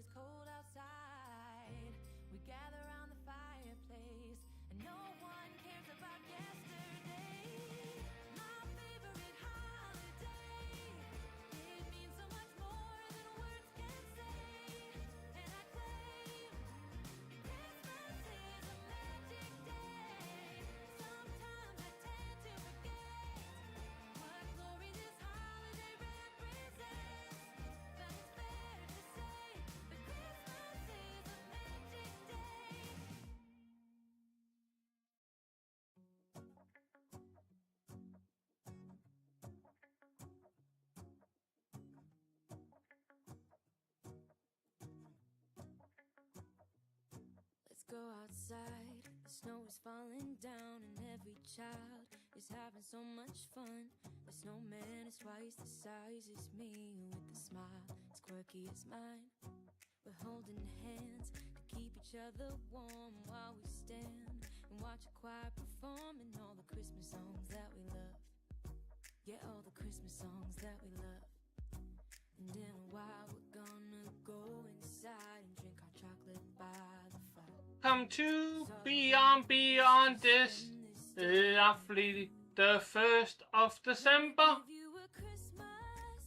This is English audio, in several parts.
is cold outside. We gather around the fireplace, and no one cares about yesterday. My favorite holiday. It means so much more than words can say. And I claim Christmas is a magic day. Sometimes I tend to forget what glory this holiday represents. But it's fair to say that Christmas is a magic day. Let's go outside. The snow is falling down, and every child is having so much fun. The snowman is twice the size as me, with a smile as quirky as mine. We're holding hands to keep each other warm while we stand and watch a choir performing all the Christmas songs that we love. Yeah, all the Christmas songs that we love. And in a while we're gonna go inside and drink our chocolate by the fire. Come to beyond this lovely the 1st of December.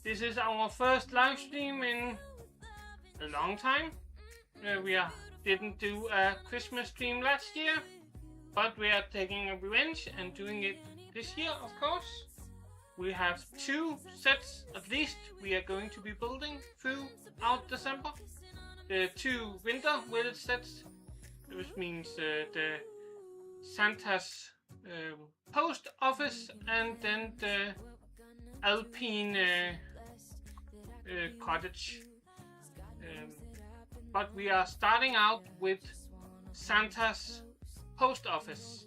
This is our first live stream in a long time. We didn't do a Christmas stream last year, but we are taking a revenge and doing it this year, of course. We have 2 sets at least we are going to be building throughout December. The 2 winter village sets, which means the Santa's post office and then the Alpine cottage. But we are starting out with Santa's post office.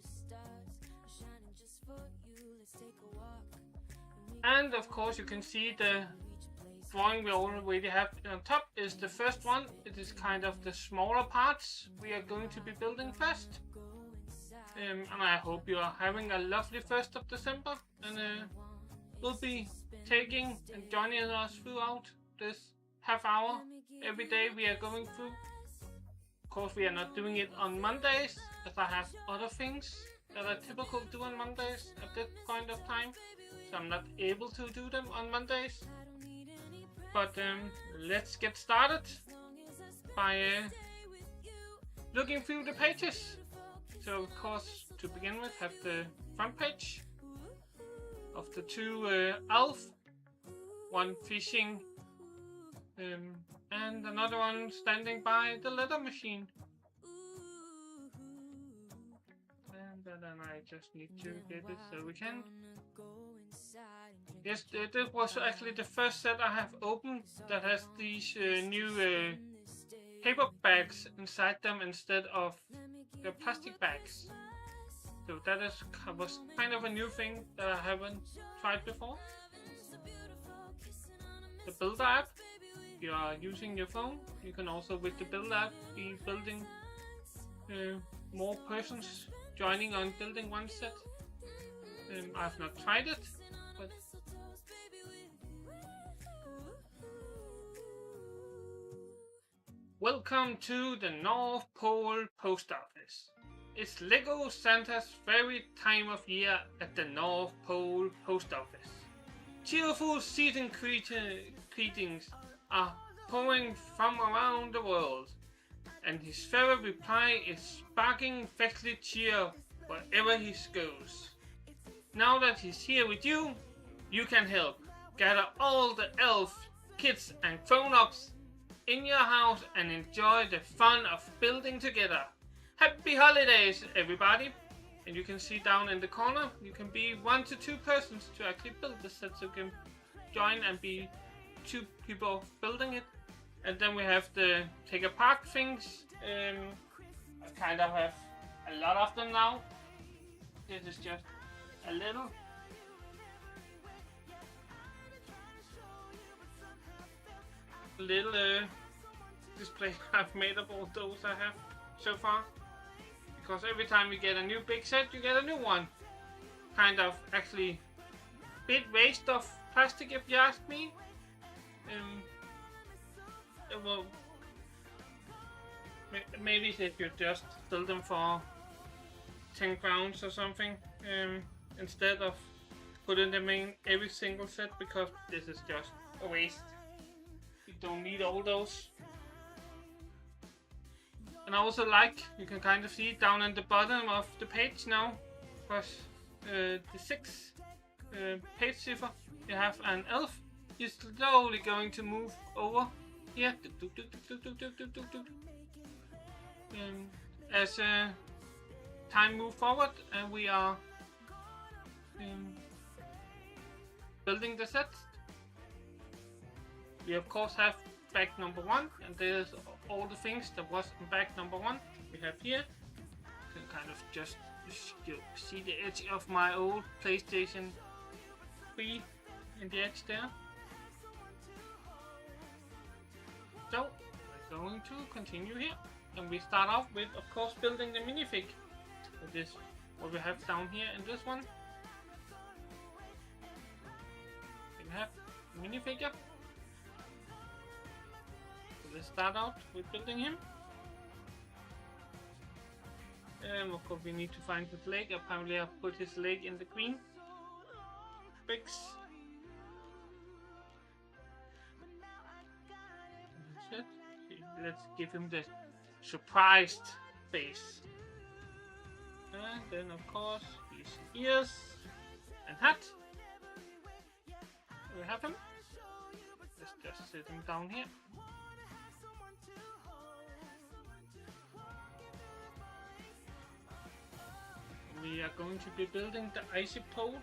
And of course you can see the drawing we already have on top is the first one. It is kind of the smaller parts we are going to be building first. And I hope you are having a lovely 1st of December, and we'll be taking and joining us throughout this half hour every day we are going through. Of course we are not doing it on Mondays, as I have other things that are typical to do on Mondays at this point of time, so I'm not able to do them on Mondays. But let's get started by looking through the pages. So of course, to begin with, have the front page of the 2 elf, one fishing and another one standing by the letter machine. And then I just need to get it so we can. Yes, this was actually the first set I have opened that has these new paper bags inside them instead of the plastic bags. So that was kind of a new thing that I haven't tried before. The Builder app, if you are using your phone, you can also with the Builder app be building more persons joining on building one set. I've not tried it, but welcome to the North Pole Post Office. It's LEGO Santa's favorite time of year at the North Pole Post Office. Cheerful season greetings are pouring from around the world, and his favorite reply is sparking festive cheer wherever he goes. Now that he's here with you, you can help. Gather all the elves, kids and grown-ups in your house and enjoy the fun of building together. Happy holidays, everybody! And you can see down in the corner, you can be 1 to 2 persons to actually build this set, so you can join and be 2 people building it. And then we have the take apart things. I kind of have a lot of them now. This is just a little. Display I've made of all those I have so far. Because every time you get a new big set, you get a new one. Kind of actually bit waste of plastic if you ask me. Well, maybe they should just sell them for 10 crowns or something, instead of putting them in every single set, because this is just a waste. You don't need all those. And I also like, you can kind of see down at the bottom of the page now, because the 6 page cipher, you have an elf. He's slowly going to move over here. As time moves forward, and we are building the set. We of course have bag number 1, and there's all the things that was in bag number 1. We have here. You can kind of just see the edge of my old PlayStation 3 in the edge there. So we're going to continue here, and we start off with, of course, building the minifig. This is what we have down here in this one. We have a minifigure. So let's start out with building him. Of course, we need to find his leg. Apparently, I've put his leg in the green bricks. That's it. Let's give him the surprised face. And then, of course, his ears and hat. We have him. Let's just set him down here. We are going to be building the icy pole,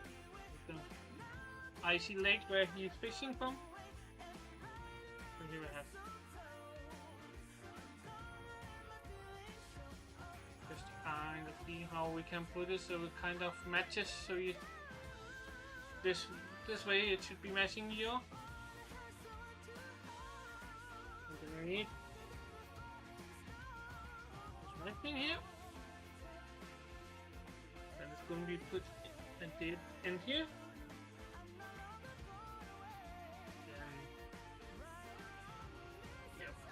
the icy lake where he is fishing from. So here we have just kind of see how we can put it so it kind of matches. So you this way it should be matching your. Underneath this right thing here. And it's going to be put in here. And yeah,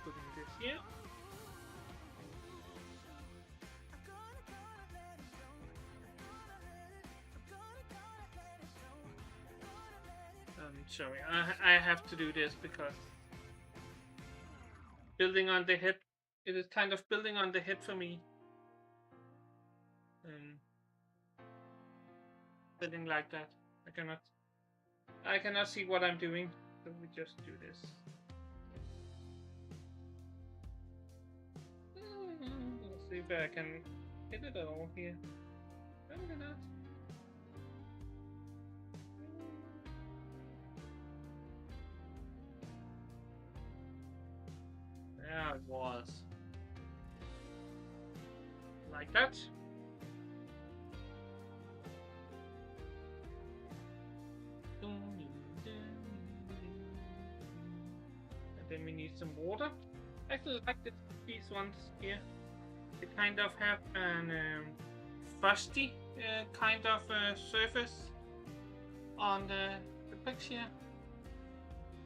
putting this here. Sorry, I have to do this because building on the head, it is kind of building on the head for me. Building like that, I cannot see what I'm doing, so we just do this. Let's see if I can hit it at all here. Look at that. There it was. Like that. And then we need some water. I actually like these ones here. They kind of have an frosty kind of surface on the bricks here.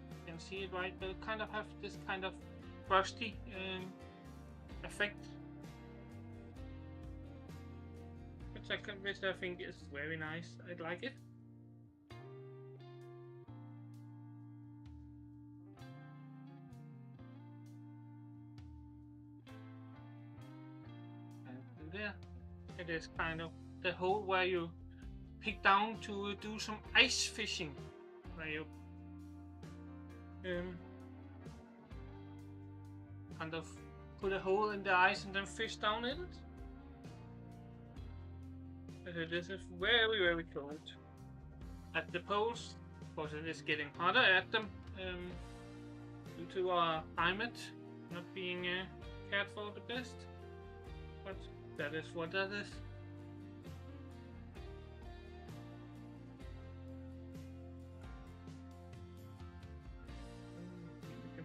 You can see it right, but it kind of have this kind of frosty effect, which I think is very nice. I like it. And there, it is kind of the hole where you pick down to do some ice fishing, where you kind of put a hole in the ice and then fish down in it. This is very, very cold. At the poles, of course it is getting hotter at them due to our climate not being cared for the best. But that is what that is.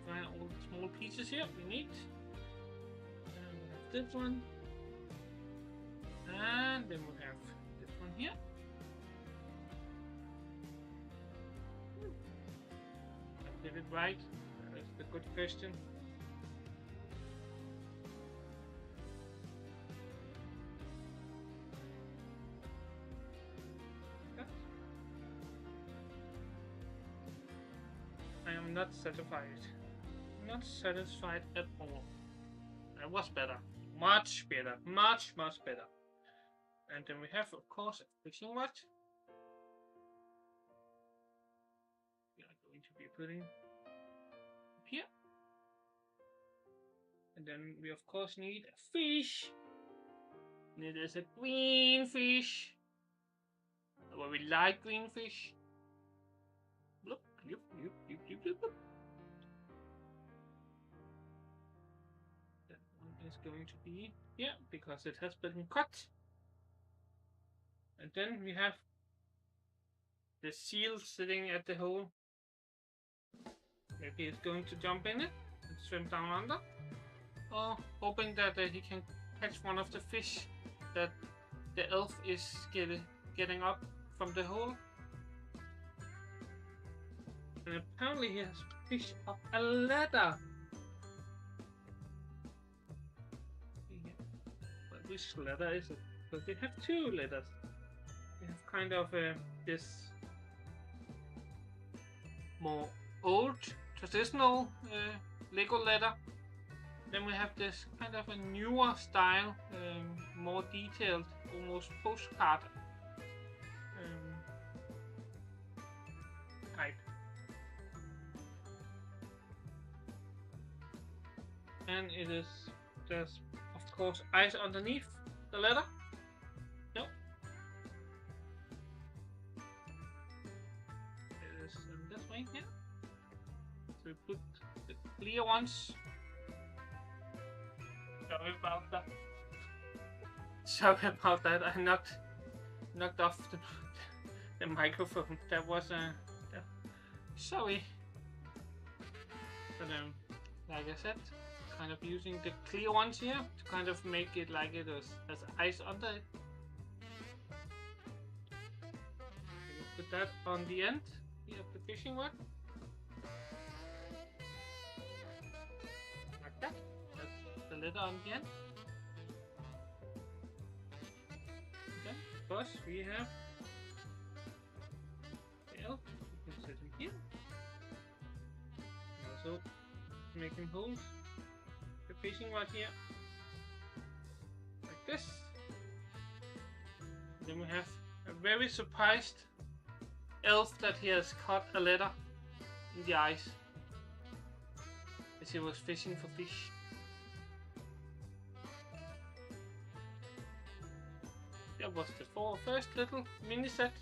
Find all the small pieces here we need. And we have this one. And then we have this one here. I did it right. That is the good question. I'm not satisfied. Not satisfied at all. That was better. Much better. Much better. And then we have, of course, a fishing rod. We are going to be putting here. And then we, of course, need a fish. And it is a green fish. Well, we like green fish. Look, look. That one is going to be here because it has been cut. And then we have the seal sitting at the hole. Maybe it's going to jump in it and swim down under. Or hoping that he can catch one of the fish that the elf is getting up from the hole. And apparently he has fished up a ladder. But which ladder is it? Because they have two ladders. They have kind of this more old, traditional Lego ladder. Then we have this kind of a newer style, more detailed, almost postcard type. And it is, there's of course ice underneath the ladder. No. It is this way here. So we put the clear ones. Sorry about that. Sorry about that. I knocked off the microphone. That was sorry. But like I said, kind of using the clear ones here to kind of make it like it has ice under it. Put that on the end here of the fishing rod. Like that. That's the leather on the end. Then, of course, we have the elf. You can set him here. Also, making holes. The fishing rod here. Like this. Then we have a very surprised elf that he has caught a letter in the ice as he was fishing for fish. That was the first little mini set.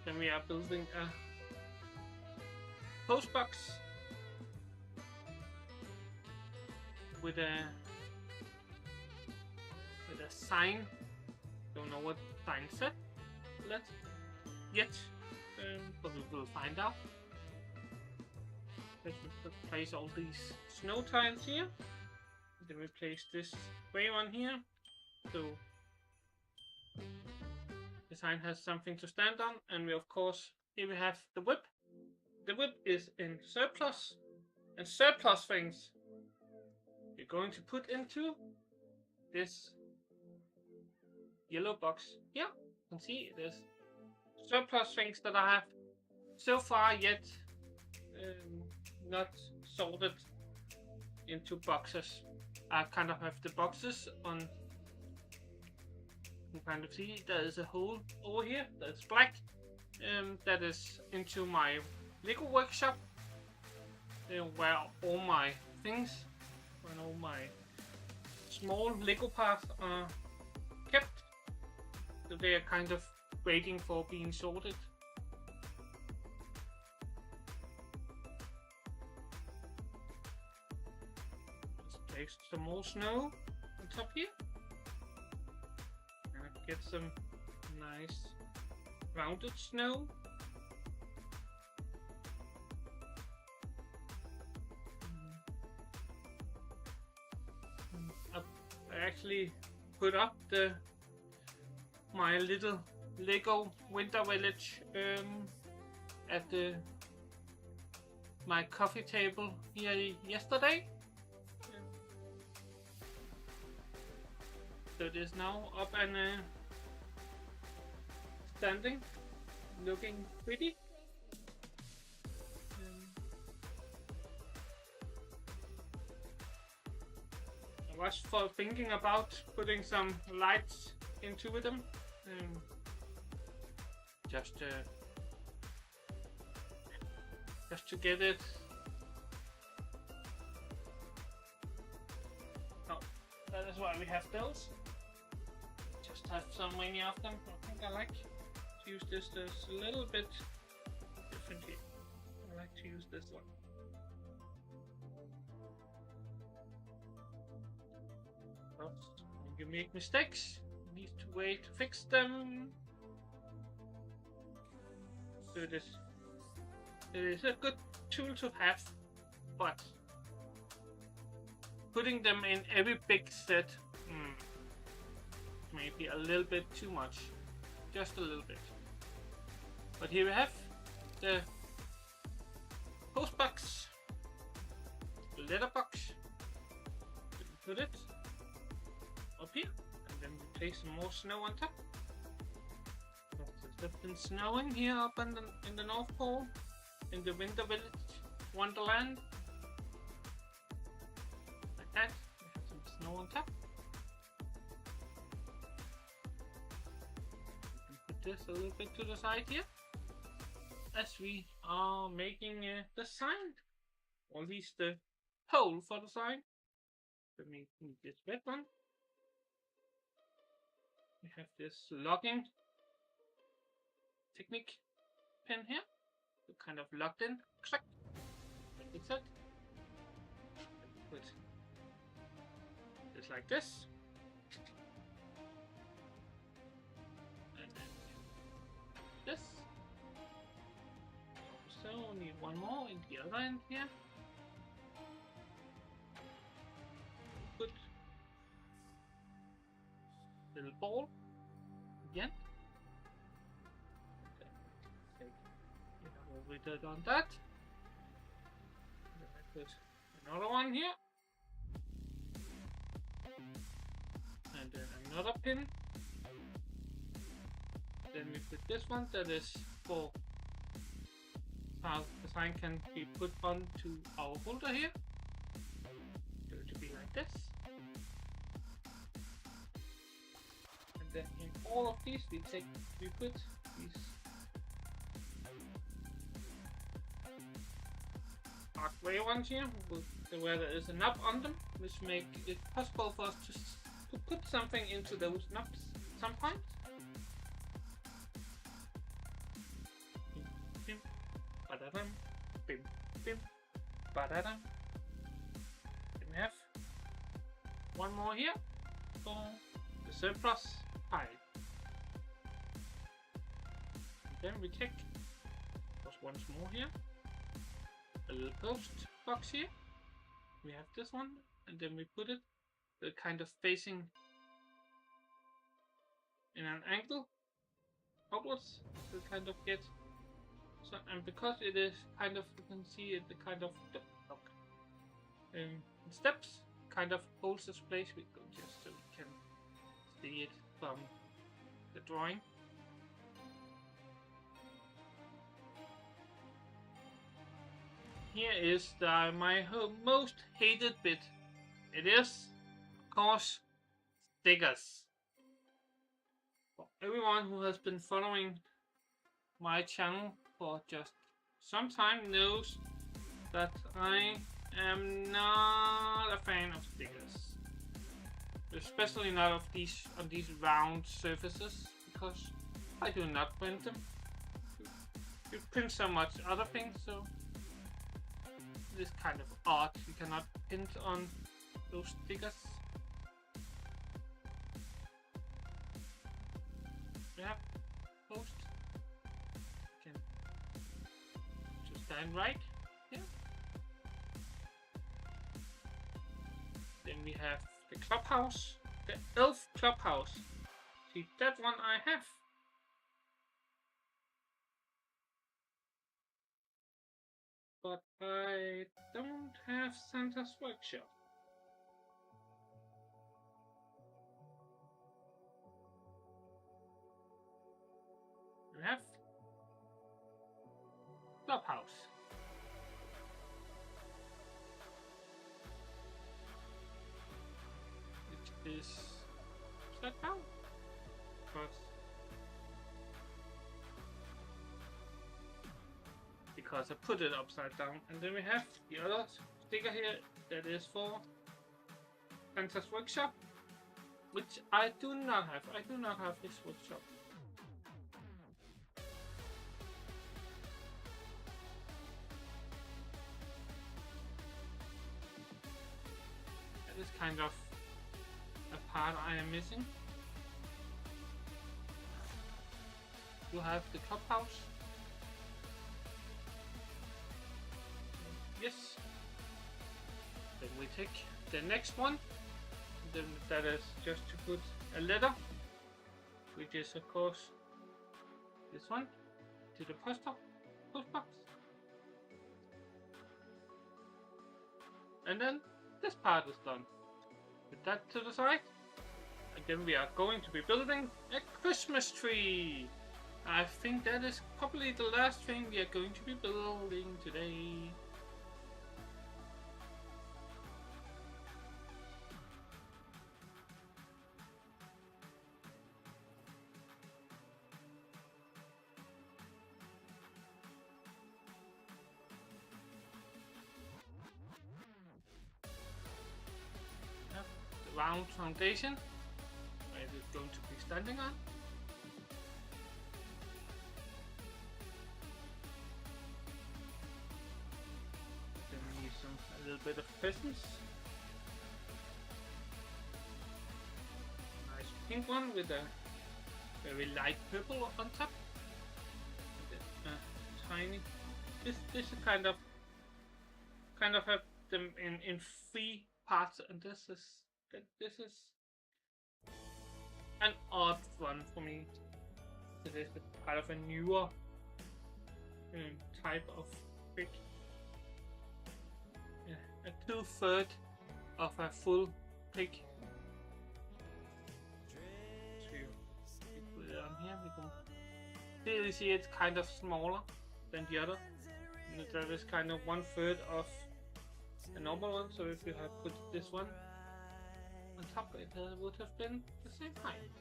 Then we are building a post box with a sign. Don't know what sign set yet, but we will find out. Let's place all these snow tiles here. Then we place this gray one here, so the sign has something to stand on. And we, of course, here we have the whip. The whip is in surplus, and surplus things we're going to put into this yellow box here. You can see there's surplus things that I have so far yet not sorted into boxes. I kind of have the boxes on. You can kind of see there is a hole over here that's black. That is into my Lego workshop, where all my things and all my small Lego parts are kept. So they are kind of waiting for being sorted. Let's place some more snow on top here. And get some nice rounded snow. I actually put up my little Lego winter village at my coffee table here yesterday. So it is now up and standing, looking pretty. was for thinking about putting some lights into them. Just to get it. Oh, that is why we have those. Just have so many of them. I think I like to use this. There's a little bit different here. I like to use this one. When you make mistakes, you need to wait to fix them. So it is a good tool to have, but putting them in every big set maybe a little bit too much. Just a little bit. But here we have the post box, letterbox. Put it up here, and then we place some more snow on top. It's been snowing here up in the North Pole, in the Winter Village Wonderland. Like that. We have some snow on top. We can put this a little bit to the side here, as we are making the sign, or at least the hole for the sign. Let me need this red one. We have this locking technique pin here, so kind of locked in. Click. Like that. Put this like this. And then this. So need one more in the other end here. Put little ball again. We did on that. Then I put another one here, and then another pin. Then we put this one that is for how the sign can be put onto our holder here. It's going to be like this. And then in all of these we put these dark gray ones here, where there is a knob on them, which make it possible for us to put something into those knobs sometimes. Bim, ba-da-dum, bim, bim, ba-da-dum. Then we have one more here for the surplus pile. And then we take just once more here. A little post box here. We have this one, and then we put it kind of facing in an angle outwards to kind of get so, and because it is kind of, you can see it, the kind of steps kind of holds this place. We go just so we can see it from the drawing. Here is my most hated bit. It is, of course, stickers. For everyone who has been following my channel for just some time knows that I am not a fan of stickers. Especially not of these on these round surfaces, because I do not print them. You print so much other things, so this kind of art you cannot print on those stickers. We have post. You can just stand right here. Then we have the clubhouse, the elf clubhouse. See, that one I have. But I don't have Santa's workshop. We have clubhouse. this upside down. Because I put it upside down. And then we have the other sticker here that is for Santa's workshop, which I do not have. I do not have his workshop. That is kind of a part I am missing. You have the clubhouse. Yes. Then we take the next one. Then that is just to put a letter, which is of course this one, to the post box. And then this part is done. Put that to the side. And then we are going to be building a Christmas tree. I think that is probably the last thing we are going to be building today. Round foundation where it is going to be standing on. Then we need a little bit of presents. Nice pink one with a very light purple on top. And then tiny. This is kind of have them in three parts, and this is an odd one for me. It is kind of a newer type of pick. Yeah, a 2/3 of a full pick. So you put it on here. We can clearly see it's kind of smaller than the other. And that is kind of 1/3 of a normal one. So if you had put this one on top, it would have been the same height.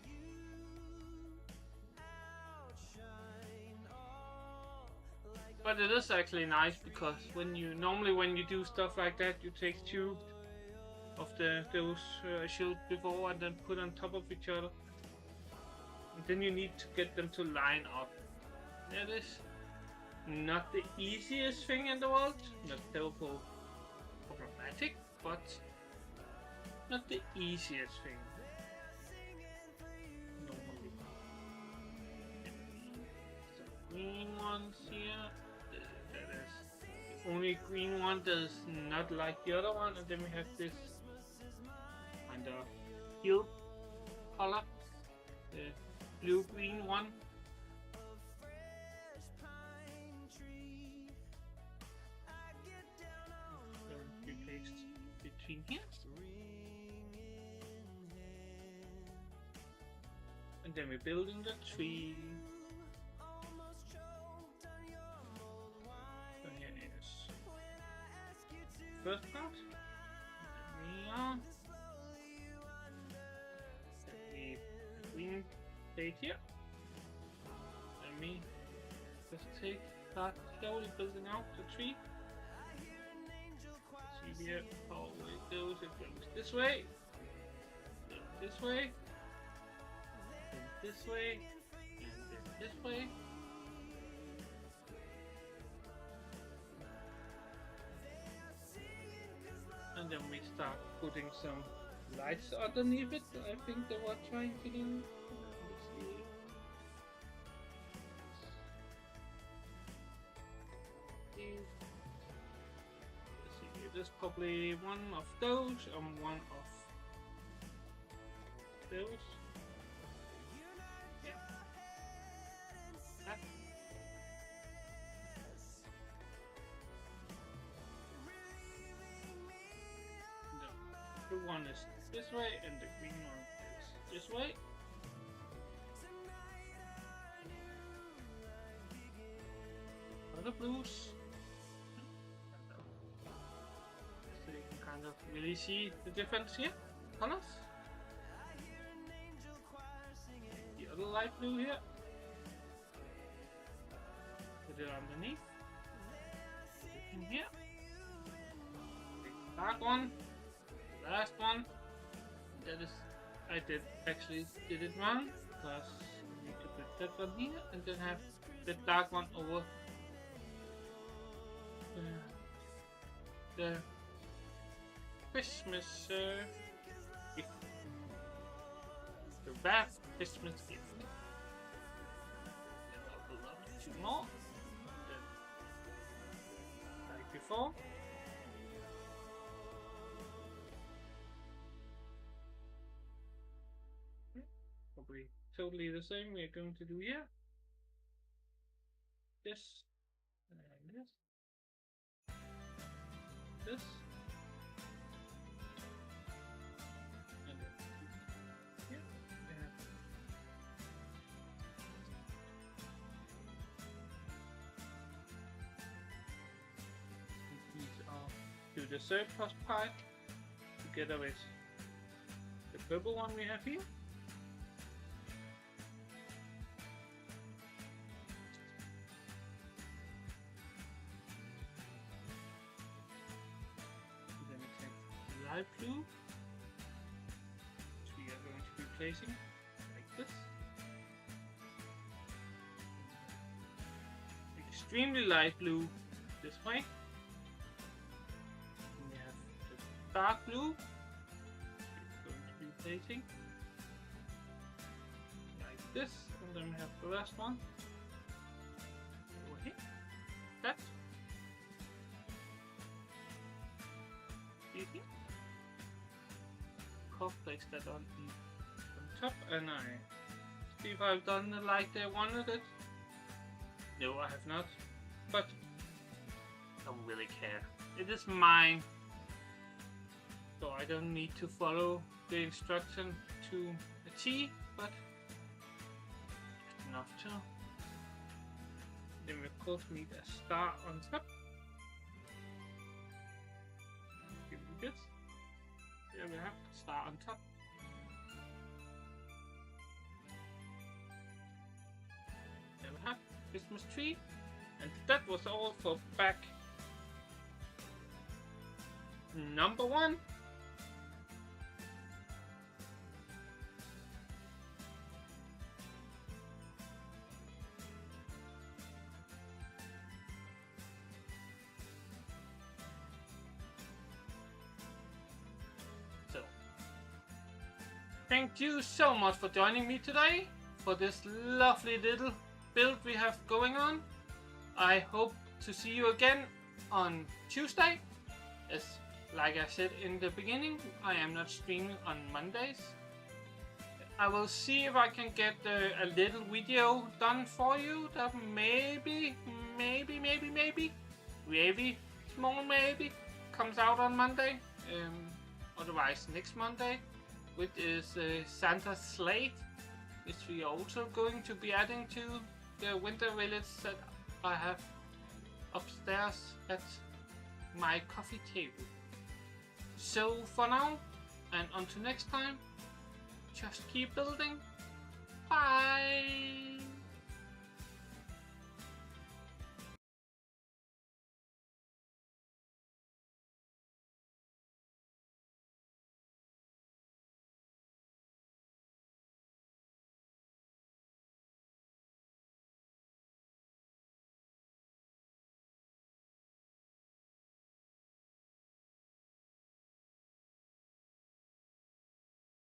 But it is actually nice because normally when you do stuff like that, you take two of those shields before and then put on top of each other, and then you need to get them to line up. That is not the easiest thing in the world, not terrible problematic, but not the easiest thing. Normally. Some green ones here. That is the only green one that is not like the other one, and then we have this kind of teal color, the blue-green one. We placed between here. And then we're building the tree. So here is first part. The green plate here. Let me just start slowly building out the tree. See here how it goes. It goes this way, this way, this way, and then this way. And then we start putting some lights underneath it. I think they were trying to do. Let's see. There's probably one of those and one of those. Yeah. That. The blue one is this way and the green one is this way. Other blues. So you can kind of really see the difference here, colors. light blue here. Put it underneath. Put it in here. Take the dark one. Last one. That is, I actually did it wrong because I need to put that one here and then have the dark one over the Christmas gift. The wrapped Christmas gift. Then I'll pull up 2 more. Then, like before. Probably totally the same we are going to do here. This and this. This. And then here. These are to the surplus pie together with the purple one we have here. Light blue, which we are going to be placing like this. Extremely light blue this way. And we have the dark blue, which we're going to be placing like this. And then we have the last one over here. That. See here? Place that on top, and I see if I've done it like they wanted it. No, I have not, but I don't really care. It is mine, so I don't need to follow the instruction to a T, but just enough to. Then we of course need a star on top. Give it this. There we have the star on top. There we have Christmas tree, and that was all for pack number 1. Thank you so much for joining me today for this lovely little build we have going on. I hope to see you again on Tuesday. As like I said in the beginning, I am not streaming on Mondays. I will see if I can get a little video done for you that maybe small maybe comes out on Monday. Otherwise next Monday, which is Santa's Slate, which we are also going to be adding to the winter village that I have upstairs at my coffee table. So for now, and until next time, just keep building. Bye!